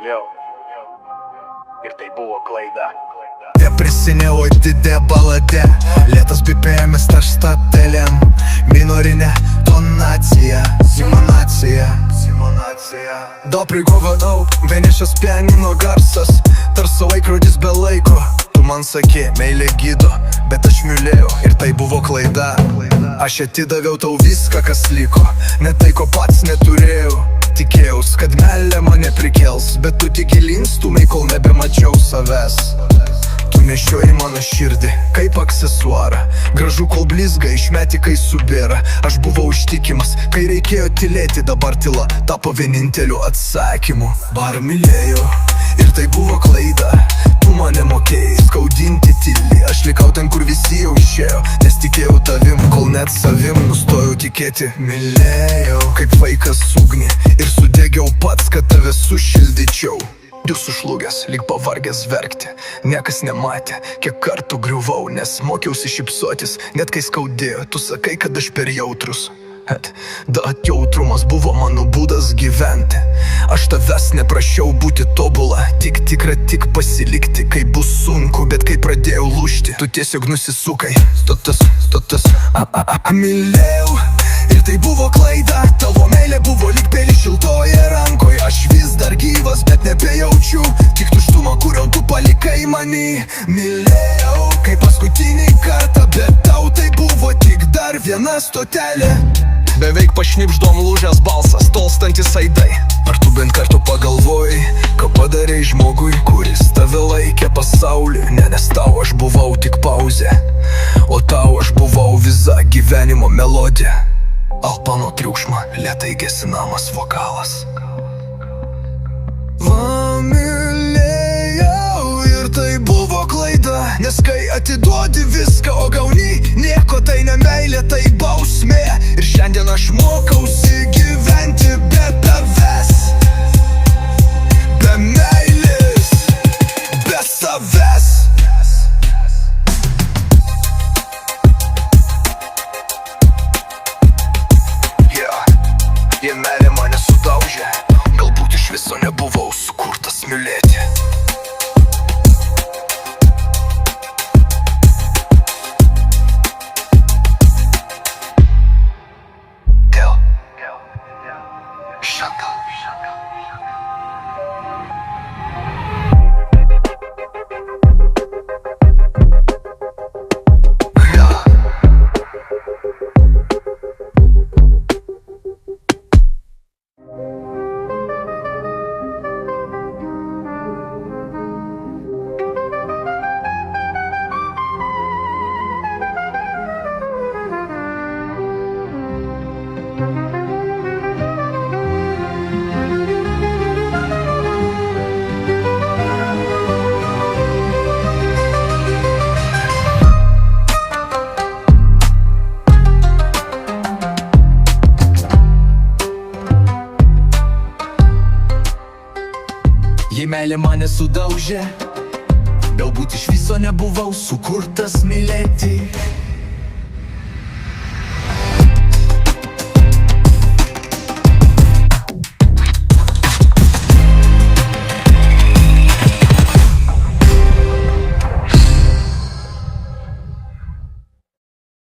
vėl. Ir tai buvo klaida. Depresinė, oi didė balade. Lėtas BPM taštatelėm. Minorinė tonacija. Simonacija. Do prigovinau, vienišas pianino garsas. Tarsi laikrodis be laiko. Tu man sakė, meilė gydo, bet aš mylėjau ir tai buvo klaida. Aš atidaviau tau viską, kas liko, net tai, ko pats neturėjau. Tikėjaus, kad meilė mane prikels, bet tu tik gilinstumai, kol nebemačiau savęs. Tu nešioji mano širdį, kaip aksesuarą. Gražu, kol blizga, išmeti, kai subėra. Aš buvau ištikimas, kai reikėjo tylėti, dabar tyla tapo vieninteliu atsakymu. Bar mylėjau, ir tai buvo klaida. Tu mane mokėjai skaudinti tyli. Aš likau ten, kur visi jau išėjo, nes tikėjau tavim, kol net savim nustojau tikėti. Mylėjau, kaip vaikas ugnį, ir sudegiau pats, kad tave sušildyčiau. Tu sušlugęs, lyg pavargęs verkti. Niekas nematė, kiek kartų griuvau, nes mokiausi šypsotis, net kai skaudėjo. Tu sakai, kad aš per jautrus. Jautrumas buvo mano būdas gyventi. Aš tavęs neprašiau būti tobula, tik tikra, tik pasilikti, kai bus sunku. Bet kai pradėjau lūžti, tu tiesiog nusisukai. Stotas, mylėjau, ir tai buvo klaida. Tavo meilė buvo lyg pelis šiltoje rankoje. Aš vis dar gyvas, bet nebejaučiu tik tuštumą, kurio tu palikai mani. Mylėjau, kaip paskutinį kartą, bet tau tai buvo tik dar viena stotelė. Beveik pašnipždom lūžęs balsas, tolstantis aidai. Ar tu bent kartu pagalvojai, ką padarei žmogui, kuris tave laikė pasauliu? Nes tau aš buvau tik pauzė, o tau aš buvau visa gyvenimo melodija. Alpano triukšmą lėtai gesinamas vokalas. Mylėjau, ir tai buvo klaida. Nes kai atiduodi viską, o gauni nieko, tai ne meilė, tai bausmė. Ir šiandien aš mokausi gyventi be tavęs, be meilės, be savęs. Jie meilė mane sudaužė, galbūt iš viso nebuvau sukurtas mylėti. Jei meilė mane sudaužė, galbūt iš viso nebuvau sukurtas mylėti.